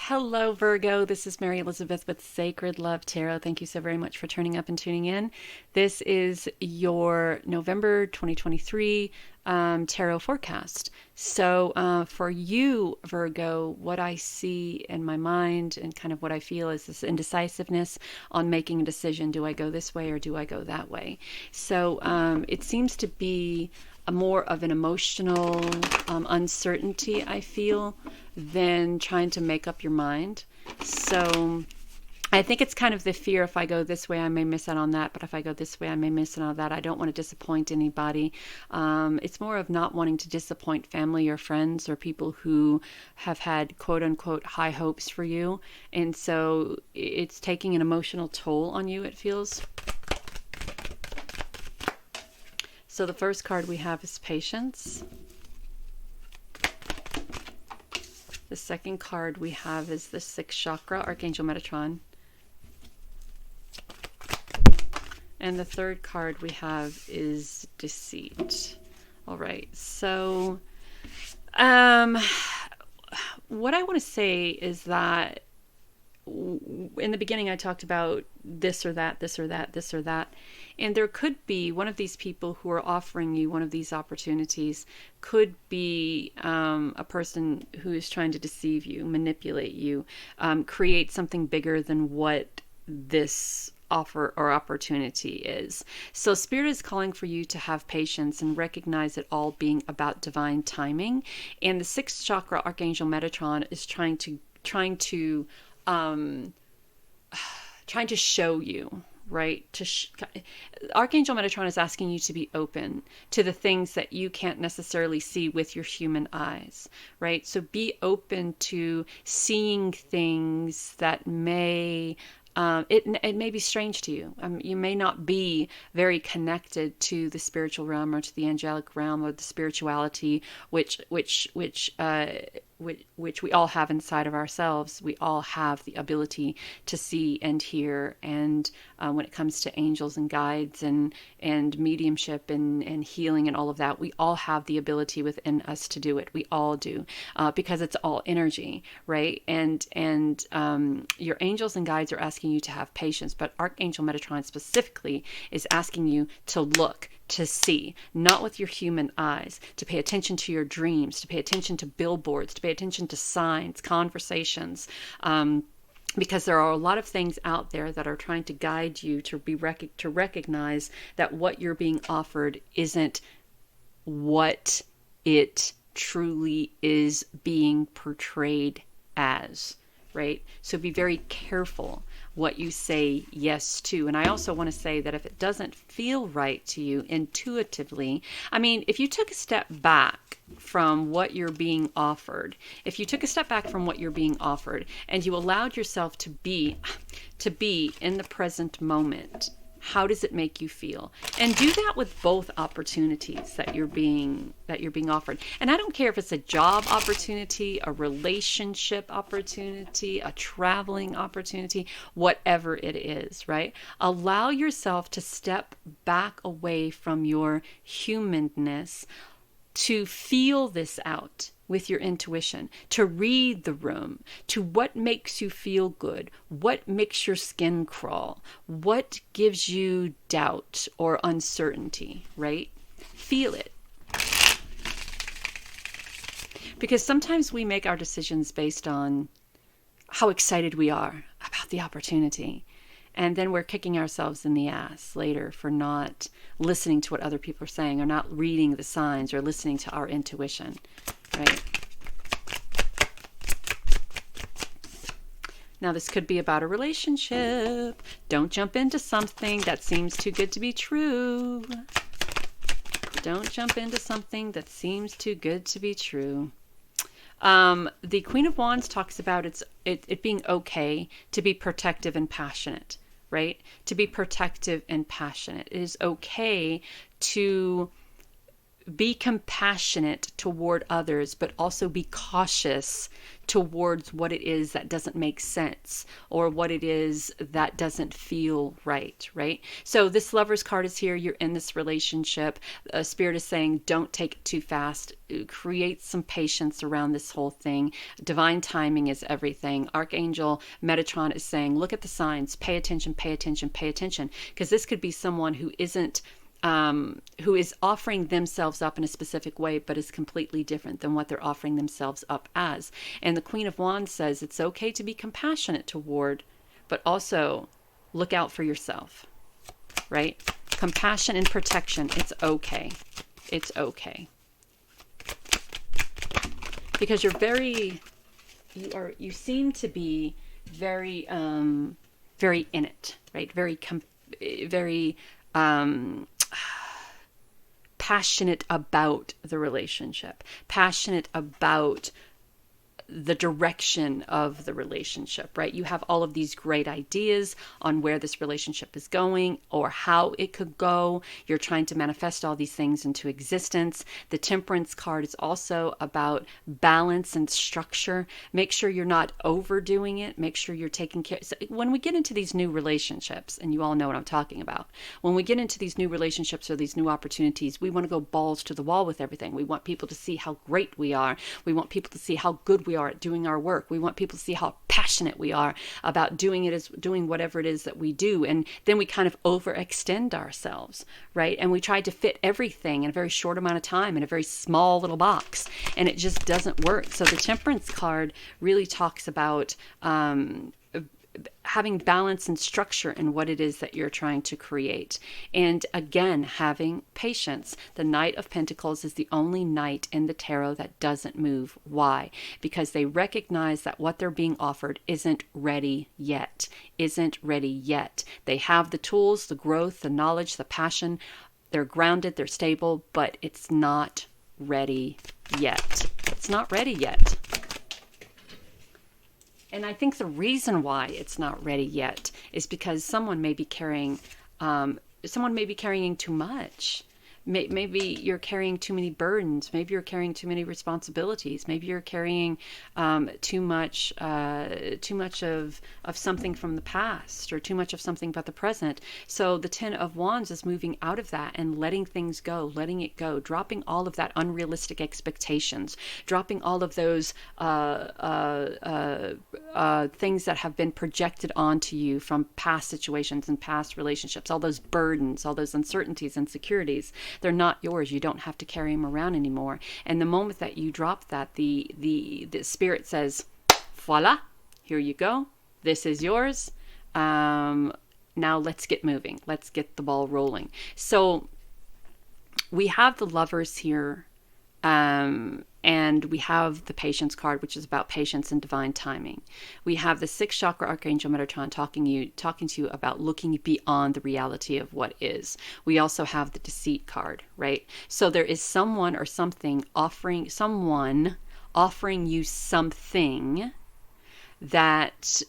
Hello, Virgo. This is Mary Elizabeth with Sacred Love Tarot. Thank you so very much for turning up and tuning in. This is your November 2023 tarot forecast. So, for you, Virgo, what I see in my mind and kind of what I feel is this indecisiveness on making a decision. Do I go this way or do I go that way? So, it seems to be a more of an emotional uncertainty, I feel, than trying to make up your mind. So I think it's kind of the fear, if I go this way, I may miss out on that, but if I go this way, I may miss out on that. I don't want to disappoint anybody. It's more of not wanting to disappoint family or friends or people who have had quote unquote high hopes for you. And so it's taking an emotional toll on you, it feels. So the first card we have is patience. The second card we have is the sixth chakra, Archangel Metatron. And the third card we have is deceit. All right, so what I want to say is that in the beginning I talked about this or that, this or that, this or that. And there could be one of these people who are offering you one of these opportunities could be a person who is trying to deceive you, manipulate you, create something bigger than what this offer or opportunity is. So Spirit is calling for you to have patience and recognize it all being about divine timing. And the sixth chakra, Archangel Metatron, is trying to show you, right? Archangel Metatron is asking you to be open to the things that you can't necessarily see with your human eyes, right? So be open to seeing things that may it may be strange to you. You may not be very connected to the spiritual realm or to the angelic realm or the spirituality, which we all have inside of ourselves. We all have the ability to see and hear. And when it comes to angels and guides and mediumship and healing and all of that, we all have the ability within us to do it. We all do, because it's all energy, right? And your angels and guides are asking you to have patience, but Archangel Metatron specifically is asking you to look, to see, not with your human eyes, to pay attention to your dreams, to pay attention to billboards, to pay attention to signs, conversations, because there are a lot of things out there that are trying to guide you to recognize that what you're being offered isn't what it truly is being portrayed as, right? So be very careful what you say yes to. And I also want to say that if it doesn't feel right to you intuitively, I mean, if you took a step back from what you're being offered, and you allowed yourself to be in the present moment, how does it make you feel? And do that with both opportunities that you're being offered. And I don't care if it's a job opportunity, a relationship opportunity, a traveling opportunity, whatever it is, right? Allow yourself to step back away from your humanness to feel this out with your intuition, to read the room, to what makes you feel good, what makes your skin crawl, what gives you doubt or uncertainty, right? Feel it. Because sometimes we make our decisions based on how excited we are about the opportunity. And then we're kicking ourselves in the ass later for not listening to what other people are saying or not reading the signs or listening to our intuition, right? Now, this could be about a relationship. Don't jump into something that seems too good to be true. Don't jump into something that seems too good to be true. The Queen of Wands talks about it being okay to be protective and passionate, right? To be protective and passionate. It is okay to be compassionate toward others, but also be cautious towards what it is that doesn't make sense or what it is that doesn't feel right, right? So this Lover's card is here. You're in this relationship. Spirit is saying, don't take it too fast. Create some patience around this whole thing. Divine timing is everything. Archangel Metatron is saying, look at the signs. Pay attention, pay attention, pay attention. Because this could be someone who is offering themselves up in a specific way, but is completely different than what they're offering themselves up as. And the Queen of Wands says it's okay to be compassionate toward, but also look out for yourself, right? Compassion and protection. It's okay. It's okay. Because you seem to be very, very in it, right? Very, passionate about the relationship, passionate about the direction of the relationship, right? You have all of these great ideas on where this relationship is going or how it could go. You're trying to manifest all these things into existence. The Temperance card is also about balance and structure. Make sure you're not overdoing it. Make sure you're taking care. So when we get into these new relationships, and you all know what I'm talking about, when we get into these new relationships or these new opportunities, we want to go balls to the wall with everything. We want people to see how great we are. We want people to see how good we are at doing our work. We want people to see how passionate we are about doing whatever it is that we do. And then we kind of overextend ourselves, right? And we try to fit everything in a very short amount of time in a very small little box, and it just doesn't work. So the Temperance card really talks about having balance and structure in what it is that you're trying to create. And again, having patience. The Knight of Pentacles is the only knight in the tarot that doesn't move. Why? Because they recognize that what they're being offered isn't ready yet. Isn't ready yet. They have the tools, the growth, the knowledge, the passion. They're grounded, they're stable, but it's not ready yet. It's not ready yet. And I think the reason why it's not ready yet is because someone may be carrying too much. Maybe you're carrying too many burdens. Maybe you're carrying too many responsibilities. Maybe you're carrying too much of something from the past, or too much of something about the present. So the Ten of Wands is moving out of that and letting things go, letting it go, dropping all of that unrealistic expectations, dropping all of those things that have been projected onto you from past situations and past relationships, all those burdens, all those uncertainties, insecurities. They're not yours. You don't have to carry them around anymore. And the moment that you drop that, the Spirit says, voila, here you go. This is yours. Now let's get moving. Let's get the ball rolling. So we have the Lovers here. And we have the Patience card, which is about patience and divine timing. We have the Sixth Chakra Archangel Metatron talking to you about looking beyond the reality of what is. We also have the Deceit card, right? So there is someone or something offering you something that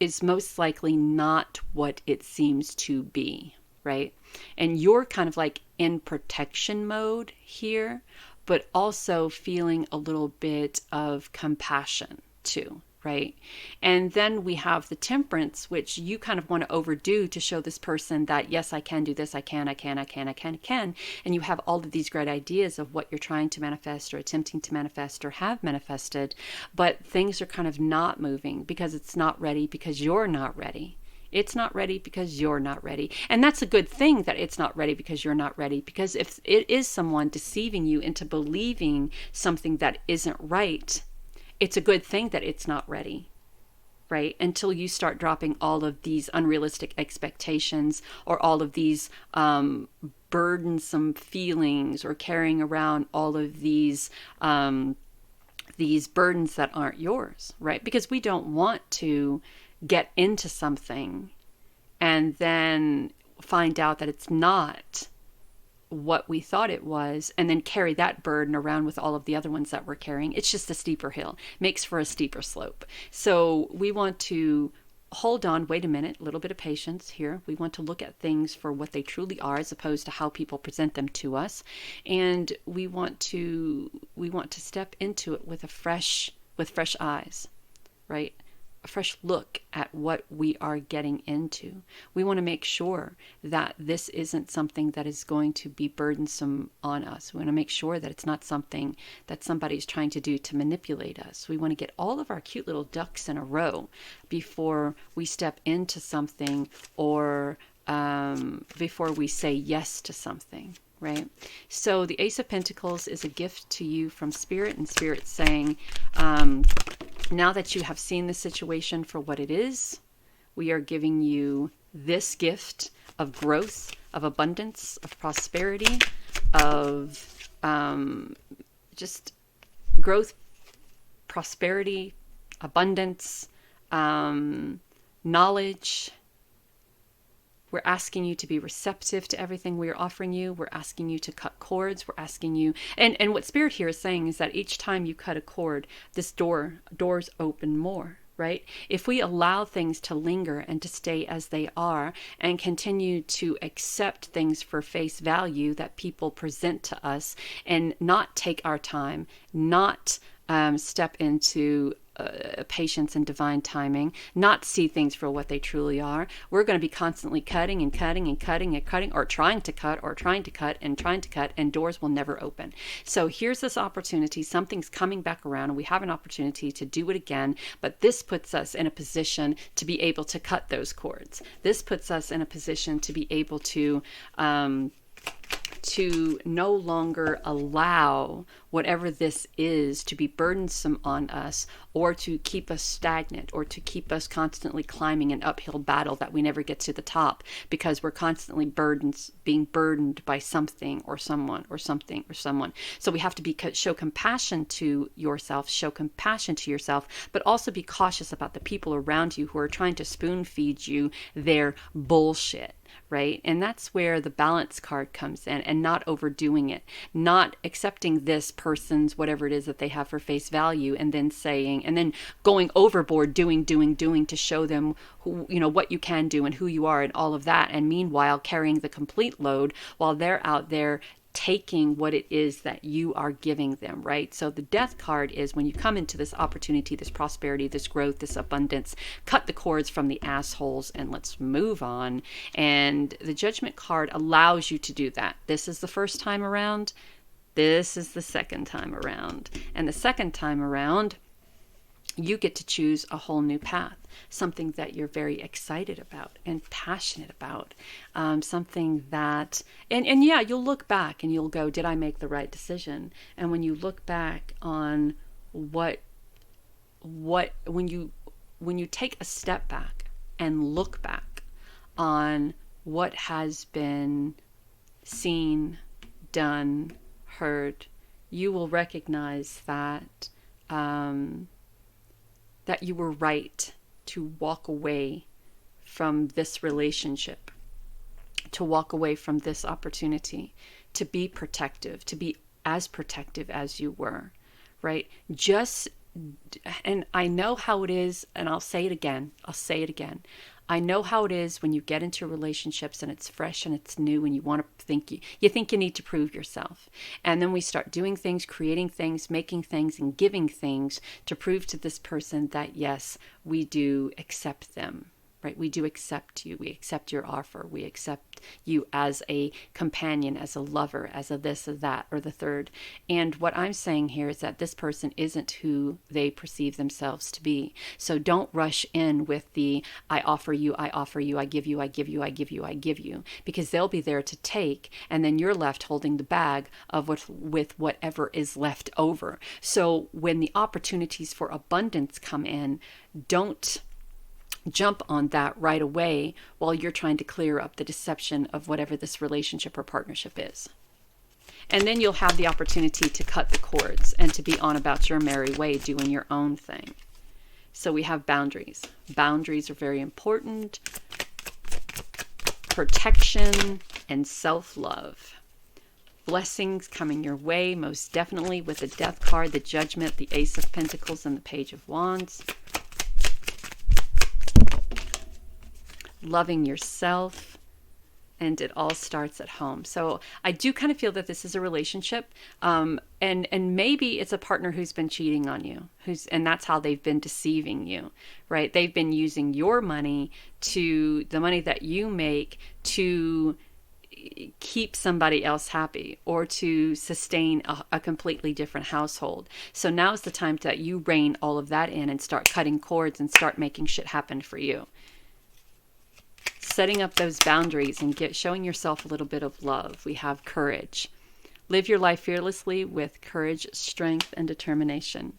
is most likely not what it seems to be, right? And you're kind of like in protection mode here, but also feeling a little bit of compassion too, right? And then we have the Temperance, which you kind of want to overdo to show this person that, yes, I can do this, I can. And you have all of these great ideas of what you're trying to manifest or attempting to manifest or have manifested, but things are kind of not moving because it's not ready, because you're not ready. It's not ready because you're not ready. And that's a good thing that it's not ready because you're not ready. Because if it is someone deceiving you into believing something that isn't right, it's a good thing that it's not ready, right? Until you start dropping all of these unrealistic expectations or all of these burdensome feelings, or carrying around all of these burdens that aren't yours, right? Because we don't want to get into something and then find out that it's not what we thought it was, and then carry that burden around with all of the other ones that we're carrying. It's just a steeper hill. Makes for a steeper slope. So we want to hold on, wait a minute, a little bit of patience here. We want to look at things for what they truly are, as opposed to how people present them to us. And we want to step into it with fresh eyes, right? A fresh look at what we are getting into. We want to make sure that this isn't something that is going to be burdensome on us. We want to make sure that it's not something that somebody's trying to do to manipulate us. We want to get all of our cute little ducks in a row before we step into something, or before we say yes to something, right? So the Ace of Pentacles is a gift to you from Spirit, and Spirit saying, now that you have seen the situation for what it is, we are giving you this gift of growth, of abundance, of prosperity, of just growth, prosperity, abundance, knowledge. We're asking you to be receptive to everything we are offering you. We're asking you to cut cords. We're asking you, and what Spirit here is saying is that each time you cut a cord, this doors open more, right? If we allow things to linger and to stay as they are, and continue to accept things for face value that people present to us, and not take our time, not step into patience and divine timing, not see things for what they truly are, we're going to be constantly cutting and cutting and cutting and cutting, or trying to cut or trying to cut and trying to cut, and doors will never open. So here's this opportunity. Something's coming back around, and we have an opportunity to do it again, but this puts us in a position to be able to cut those cords. This puts us in a position to be able to no longer allow whatever this is to be burdensome on us, or to keep us stagnant, or to keep us constantly climbing an uphill battle that we never get to the top, because we're constantly being burdened by something or someone or something or someone. So we have to show compassion to yourself, but also be cautious about the people around you who are trying to spoon feed you their bullshit. Right? And that's where the balance card comes in, and not overdoing it, not accepting this person's whatever it is that they have for face value, and then going overboard, doing to show them who, what you can do and who you are and all of that. And meanwhile, carrying the complete load while they're out there taking what it is that you are giving them, right? So the Death card is, when you come into this opportunity, this prosperity, this growth, this abundance, cut the cords from the assholes and let's move on. And the Judgment card allows you to do that. This is the first time around. This is the second time around. And the second time around, you get to choose a whole new path, something that you're very excited about and passionate about, something that, and yeah, you'll look back and you'll go, did I make the right decision? And when you look back on when you take a step back and look back on what has been seen, done, heard, you will recognize that that you were right to walk away from this relationship, to walk away from this opportunity, to be protective, to be as protective as you were, right? And I know how it is, and I'll say it again. I know how it is when you get into relationships and it's fresh and it's new, and you think you need to prove yourself. And then we start doing things, creating things, making things, and giving things to prove to this person that yes, we do accept them. Right? We do accept you. We accept your offer. We accept you as a companion, as a lover, as a this, or that, or the third. And what I'm saying here is that this person isn't who they perceive themselves to be. So don't rush in with the, I offer you, I give you, I give you, I give you, I give you. Because they'll be there to take, and then you're left holding the bag of with whatever is left over. So when the opportunities for abundance come in, don't jump on that right away while you're trying to clear up the deception of whatever this relationship or partnership is. And then you'll have the opportunity to cut the cords and to be on about your merry way, doing your own thing. So we have boundaries. Boundaries are very important. Protection and self-love. Blessings coming your way, most definitely, with the Death card, the Judgment, the Ace of Pentacles, and the Page of Wands. loving yourself, and it all starts at home. So I do kind of feel that this is a relationship, and maybe it's a partner who's been cheating on you, and that's how they've been deceiving you, right? They've been using your money, to the money that you make, to keep somebody else happy or to sustain a completely different household. So now's the time that you rein all of that in and start cutting cords and start making shit happen for you. Setting up those boundaries and showing yourself a little bit of love. We have courage. Live your life fearlessly with courage, strength, and determination.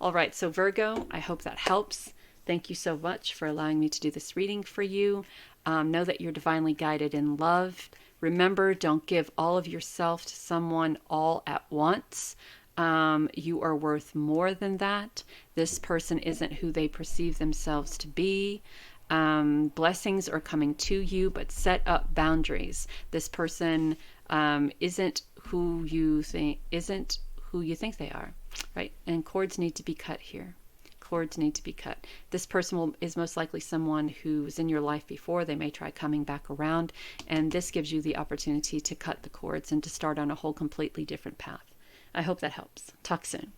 All right, so Virgo, I hope that helps. Thank you so much for allowing me to do this reading for you. Know that you're divinely guided in love. Remember, don't give all of yourself to someone all at once. You are worth more than that. This person isn't who they perceive themselves to be. Blessings are coming to you, but set up boundaries. This person isn't who you think they are, right? And cords need to be cut here. Cords need to be cut. This person is most likely someone who was in your life before. They may try coming back around, and this gives you the opportunity to cut the cords and to start on a whole completely different path. I hope that helps. Talk soon.